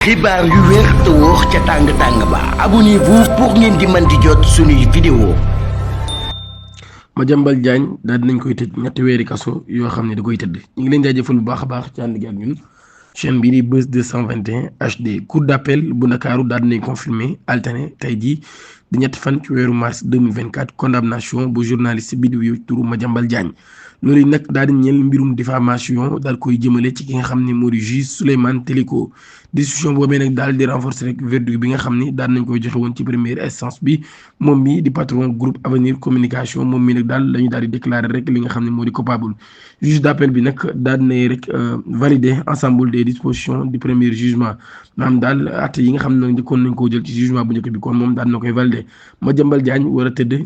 xibaar yu wér te wóor ca tàng-tàng ba abonnez-vous pour ngeen di mën di jot suñuy vidéo. Madiambal Diagne daal dinañ koy tëj ñetti weeri kaso yoo xam ne da koy tëdd ñu ngi leen jaajëfal bu baax a baax ci ànd gi ak ñun chaîne bii di Buzz 221 HD cour d'appel bu Ndakaaru daal dinañ confirmé alterné tey jii di ñetti fan ci weeru mars 2024 condamnation bu journaliste bi di wuyu turu Madiambal Diagne loolu nag daal di ñeel mbirum diffamation daal koy jëmale ci ki nga xam ne moo di juge Souleymane Teliko décision boobee nag daal di renforcer rek verdict bi nga xam ni daal nañ koy joxe woon ci première instance bi moom mi di patron groupe Avenir Communication moom mi nag daal la ñu daal di déclarer rek li nga xam ne moo di coupable juge d'appel bi nag daal di rek valider ensemble des dispositions du premier jugement maanaam daal at yi nga xam ne njëkkoon nañ koo jël ci jugement bu njëkk bi kon moom daal na koy valider Madiambal Diagne war a tëdd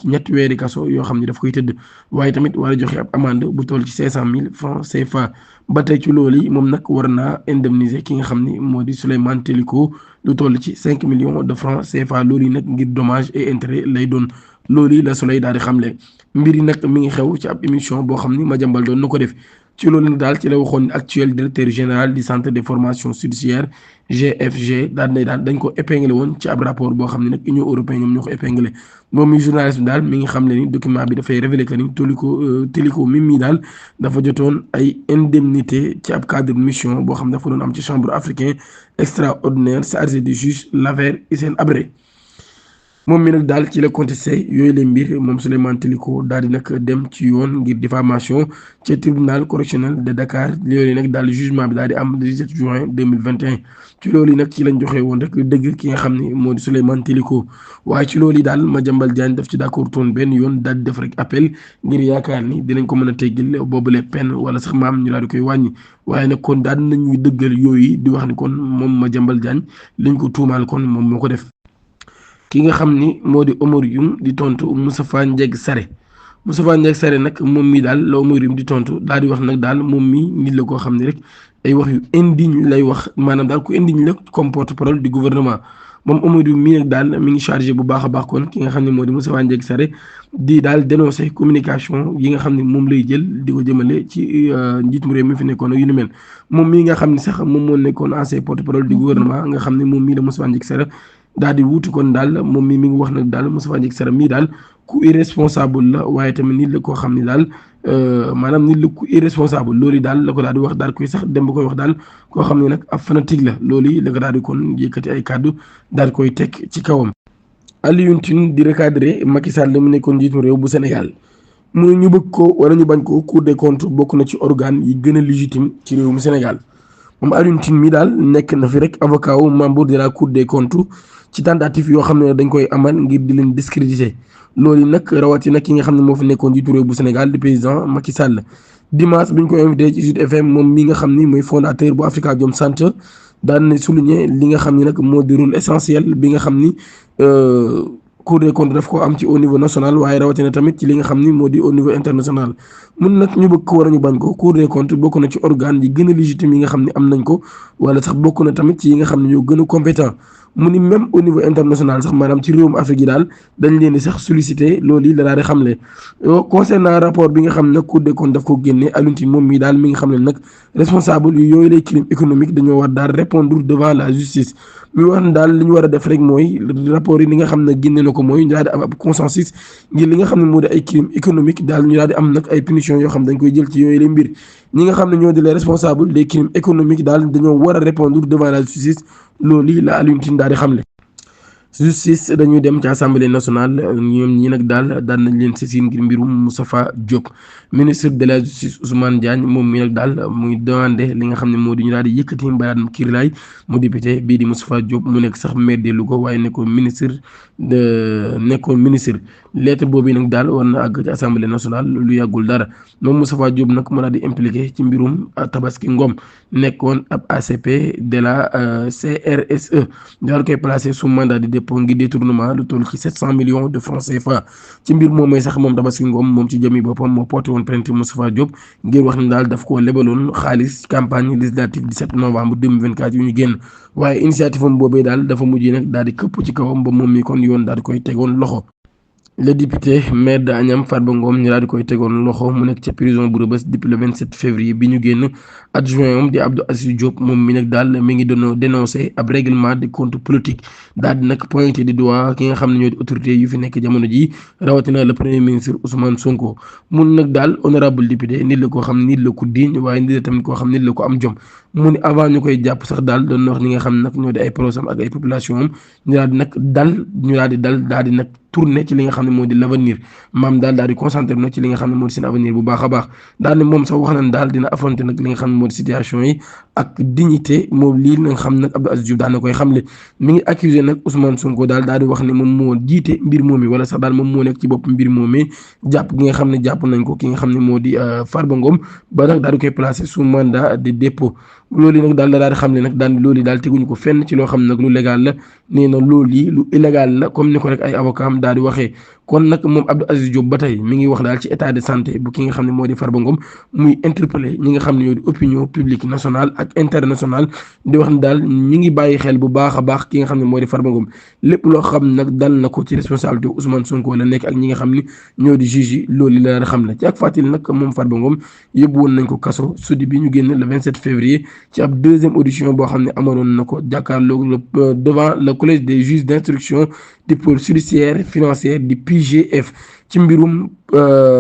ñetti weeri kaso yoo xam ne daf koy tëdd waaye tamit war a joxe ab amende bu toll ci 500 000 francs CFA ba tey ci loolu yi moom nag war naa indemniser ki nga xam ni moo di Souleymane Teliko lu toll ci 5 millions de francs CFA loolu yi nag ngir dommage et intérêt lay doon loolu yi la Soleil daal di xamle mbir yi nag mi ngi xew ci ab émission boo xam ni Madiambal doon na ko def ci loolu nag daal ci la waxoon actuel directeur général du centre de formation judiciaire GFG daal dañ ko épinglé woon ci ab rapport boo xam ne nag Union européenne ñoom ñoo ko épinglé moom mi journaliste bi daal mi ngi xam ne ni document bi dafay révélé que ni Teliko mi daal dafa jotoon ay indemnité ci ab cadre mission boo xam ne dafa doon am ci chambre africain extraordinaire chargé du juge l'affaire Hissène Habré moom mi nag daal ci la contesté yooyu la mbir moom Souleymane Teliko daal di nag dem ci yoon ngir diffamation ci tribunal correctionnel de Dakar loolu nag daal jugement bi daal di am le 17 juin 2021 ci loolu nag ci lañ joxe woon rek dëgg ki nga xam ne moo di Souleymane Teliko waaye ci loolu daal Madiambal Diagne daf ci d'accord toon benn yoon daal di def rek appel ngir yaakaar ni dinañ ko mën a teggil boobule peine wala sax maam ñu daal di koy wàññi waaye nag kon daal nañuy dëggal yooyu di wax ni kon moom Madiambal Diagne liñ ko tuumaal kon moom moo ko def. ki nga xam ni moo di Oumar Youm di tontu Moustapha Ndiaye Sarré nag moom mii daal la Oumar Youm di tontu daal di wax nag daal moom mii nit la koo xam ne rek ay wax yu indigne lay wax maanaam daal ku indigne la comme porte-parole du gouvernement moom Oumar Youm mii nag daal mi ngi chargé bu baax a baax kon ki nga xam ne moo di Moustapha Ndiaye Sarré di daal dénoncer communication yi nga xam ne moom lay jël di ko jëmale ci njiitum réew mi fi nekkoon ak yu ni mel moom mii nga xam ne sax moom moo nekkoon ancien porte-parole du gouvernement nga xam ne moom mii la Moustapha Ndiaye Sarré daal di wuuti kon daal moom mi ngi wax nag daal Moustapha Ndiaye Sarré mii daal ku irresponsable la waaye tamit nit la koo xam ne daal maanaam nit la ku irresponsable loolu daal la ko daal di wax daal koy sax dem ba koy wax daal koo xam ne nag ab fanatique la loolu la ko daal di kon yëkkati ay kàddu daal di koy teg ci kawam. Alioune Tine di recadrer Macky Sall mu nekkoon njiitu réew bu Sénégal mu ñu bëgg ko wala ñu bañ ko Cour des comptes bokk na ci organe yi gën a légitime ci réew mu Sénégal moom Alioune Tine mi daal nekk na fi rek avocat wu membre de la Cour des comptes ci tentative yoo xam ne dañ koy amal ngir di leen discréditer loolu nag rawatina ki nga xam ne moo fi nekkoon njiitu réew bu Sénégal di président Macky Sall dimanche bi ñu koy invité ci Sud FM moom mi nga xam ni mooy fondateur bu Afrikajom Center daan na souligner li nga xam ni nag moo di rôle essentiel bi nga xam ni Cour des comptes daf ko am ci au niveau national waaye rawatina tamit ci li nga xam ni moo di au niveau international mun nag ñu bëgg ko war a ñu bañ ko Cour des comptes bokk na ci organe yi gën a légitime yi nga xam ne am nañ ko wala sax bokk na tamit ci yi nga xam ne ñoo gën a compétent mu ni même au niveau international sax maanaam ci réewum Afrique yi daal dañ leen di sax sollicité loolu yi la daal di xamle concernant rapport bi nga xam ne nag Cour des comptes daf ko génne Alioune Tine moom mii daal mi nga xam ne nag responsable yooyu lay crime économique dañoo war daal répondre devant la justice mi wax ne daal li ñu war a def rek mooy rapport yi li nga xam ne génne na ko mooy ñu daal di am ab consensus ngir li nga xam ne moo di ay crime économique daal ñu daal di am nag ay punition yoo xam dañ koy jël ci yooyu lay mbir ñi nga xam ne ñoo di les responsables des crimes économiques daal dañoo war a répondre devant la justice loolu la Alioune Tine daal di xamle. justice dañuy dem ci assemblée nationale ñoom ñi nag daal nañ leen saisir ngir mbirum Moustapha Diop ministre de la justice Ousmane Diagne moom mi nag daal muy demandé li nga xam ne moo di ñu daal di yëkkati mbayaat kiirlaay mu député bii di Moustapha Diop mu nekk sax maire de Louga waaye nekkoon ministre lettre boobu nag daal war na àgg ci assemblée nationale lu yàggul dara moom Moustapha Diop nag mu daal di impliqué ci mbirum Tabaski Ngom nekkoon ab ACP de la CRSE daal koy placé sous mandat de dépôt ngir détournement lu toll ci 700 millions de francs CFA ci mbir moom mooy sax moom Tabaski Ngom moom ci jëmi boppam moo porté woon plainte Moustapha Diop ngir wax ne daal daf koo lebaloon xaalis campagne législative 17 novembre 2024 yu ñu génn waaye initiative am boobee daal dafa mujjee nag daal di këpp ci kawam ba moom mi kon yoon daal di koy tegoon loxo. le député maire de Agnam Farba Ngom ñu daal di koy tegoon loxo mu nekk ca prison bu Rebeuss depuis le 27 février bi ñu génn adjoint am di Abdou Aziz Diop moom mi nag daal mi ngi doon dénoncé ab règlement de compte politique daal di nag pointé du doigt ki nga xam ne ñoo di autorité yu fi nekk jamono ji rawatina le premier ministre Ousmane Sonko mun nag daal honorable député nit la koo xam nit la ko diñ waaye nit la tamit koo xam nit la ko am jom mu ni avant ñu koy jàpp sax daal doon na wax ñi nga xam ne nag ñoo di ay prosam ak ay population am ñu daal di nag daal di nag tourné ci li nga xam ne moo di l'avenir maam daal di concentré nag ci li nga xam ne moo di seen avenir bu baax a baax daal ne moom sax wax nañ daal dina affronter nag li nga xam ne moo di situation yi ak dignité moom lii nga xam nag Abdou Aziz Diouf daal na koy xamle mi ngi accusé nag Ousmane Sonko daal di wax ne moom moo jiite mbir moomi wala sax daal moom moo nekk ci bopp mbir moomi jàpp gi nga xam ne jàpp nañ ko ki nga xam ne moo di Farba Ngom ba nag daal di koy placé sous mandat de dépôt loolu nag daal la daal di xam ne nag daal loolu daal teguñu ko fenn ci loo xam ne nag lu légal la nee na loolu yi lu illégal la comme ni ko rek ay avocat am daal di waxee kon nag moom Abdou Aziz Diop ba tey mi ngi wax daal ci état de santé bu ki nga xam ne moo di Farba Ngom muy interpellé ñi nga xam ne ñoo di opinion publique nationale ak internationale di wax ne daal ñi ngi bàyyi xel bu baax a baax ki nga xam ne moo di Farba Ngom lépp loo xam nag dal na ko ci responsabilité Ousmane Sonko la nekk ak ñi nga xam ni ñoo di juge yi loolu la daal xam ne ci ak fàttali nag moom Farba Ngom yóbbu woon nañ ko kaso sudi bi ñu génn le 27 février ci ab deuxième audition boo xam ne amaloon na ko jàkkaarloog devant le collège des juges d'instruction du pôle judiciaire financier du PGF ci mbirum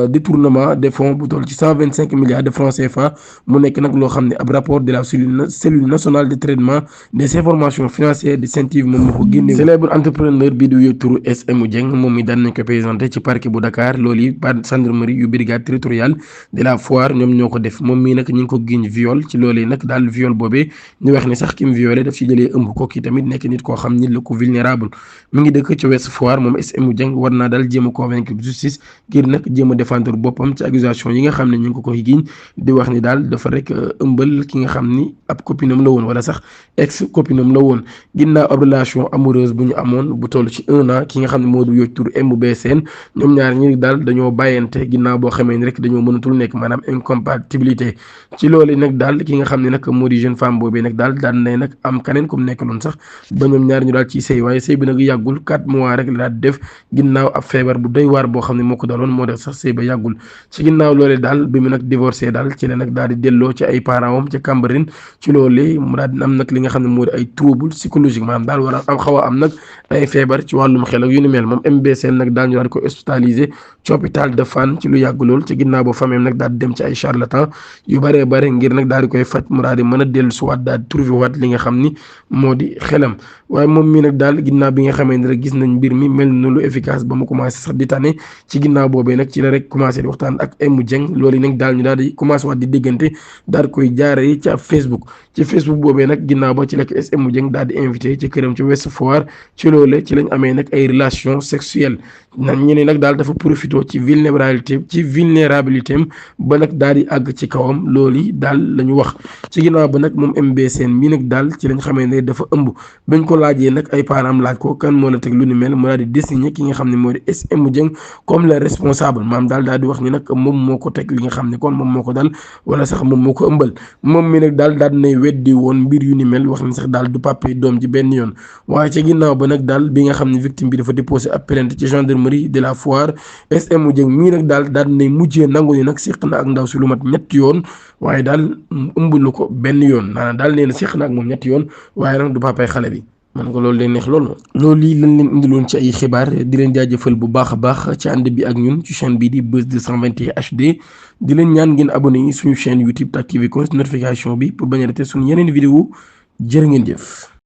détournement des fonds bu toll ci 125 milliards de francs CFA mu nekk nag loo xam ne ab rapport de la cellule nationale de traitement des informations financières de CENTIF moom moo ko génne. célèbre entrepreneur bii di wuyoo turu SM Dieng moom mi daan nañ ko présenté ci parquet bu Dakar loolu yi par gendarmerie yu brigade territoriale de la Foire ñoom ñoo ko def moom mii nag ñu ngi ko giñ viol ci loolu yi nag daal viol boobee ñu wax ne sax ki mu violé daf ci jëlee ëmb ko kii tamit nekk nit koo xam nit la ko vulnérable mi ngi dëkk ci Ouest Foire moom SM Dieng war naa daal jéem a convaincre justice ngir nag jéem a défendre boppam ci accusation yi nga xam ne ñu ngi ko koy giñ di wax ni daal dafa rek ëmbal ki nga xam ni ab copinam la woon wala sax ex copinam la woon ginnaaw ab relation amoureuse bu ñu amoon bu toll ci 1 an ki nga xam ne moo du yooyu tur MBSN ñoom ñaar ñi daal dañoo bàyyante ginnaaw boo xamee ni rek dañoo mënatul nekk maanaam incompatibilité ci loolu nag daal ki nga xam ne nag moo di jeune femme boobee nag daal daan nay nag am keneen comme nekk loon sax ba ñoom ñaar ñu daal ci sëy waaye sëy bi nag yàggul 4 mois rek la daal def ginnaaw ab feebar bu doy waar boo xam ne moo ko daloon moo def sax sëy ba yàggul ci ginnaaw loolee daal bi mu nag divorcé daal ci la nag daal di delloo ci ay parents am ca Cambérène ci loolee mu daal di am nag li nga xam ne moo di ay trouble psychologique maanaam daal war a am xaw a am nag ay feebar ci wàllum xel ak yu ni mel moom MBSN nag daal ñu daal di ko hospitalisé ci hôpital de Fann ci lu yàgg lool ci ginnaaw ba famille nag daal di dem ci ay charlatan yu bëree bëri ngir nag daal di koy faj mu daal di mën a dellu si waat daal di trouvé waat li nga xam ni moo di xelam waaye moom mii nag daal ginnaaw bi nga xamee ne rek gis nañ mbir mi mel na lu efficace ba mu commencé sax di tane ci ginnaaw boobee nag ci la rek commencé di waxtaan ak M Dieng loolu nag daal ñu daal di commencé waat di déggante daal di koy jaaree ci ab Facebook ci Facebook boobee nag ginnaaw ba ci la ko SM Dieng daal di invité ci këram ci Ouest Foire ci loole ci lañ amee nag ay relations sexuelles nan ñeneen nag daal dafa profité ci vulnérabilité am ba nag daal di àgg ci kawam loolu yi daal la ñu wax ci ginnaaw ba nag moom MBSN mii nag daal ci lañ xamee ne dafa ëmb bañ ko laajee nag ay parents laaj ko kan moo la teg lu ni mel mu daal di désigné ki nga xam ne moo di SM Dieng comme le responsable maam daal di wax ni nag moom moo ko teg li nga xam ne kon moom moo ko dal wala sax moom moo ko ëmbal moom mi nag daal nay weddi woon mbir yu ni mel wax ni sax daal du papa doom ji benn yoon waaye ca ginnaaw ba nag daal bi nga xam ne victime bi dafa déposé ab plainte ci gendarmerie de la Foire SM Dieng mii nag daal nay mujjee nangu ni nag séq na ak ndaw si lu mat ñetti yoon waaye daal ëmbalu ko benn yoon maanaam daal nee na séq na ak moom ñetti yoon waaye nag du papay xale bi man ko loolu day neex loolu lii lañ leen indiloon ci ay xibaar di leen jaajëfal bu baax a baax ci ànd bi ak ñun ci chaîne bii di Buzz 221 HD di leen ñaan ngeen abonné yi suñu chaîne YouTube te activé ko notification bi pour bañ a rater suñu yeneen vidéo jërë ngeen jëf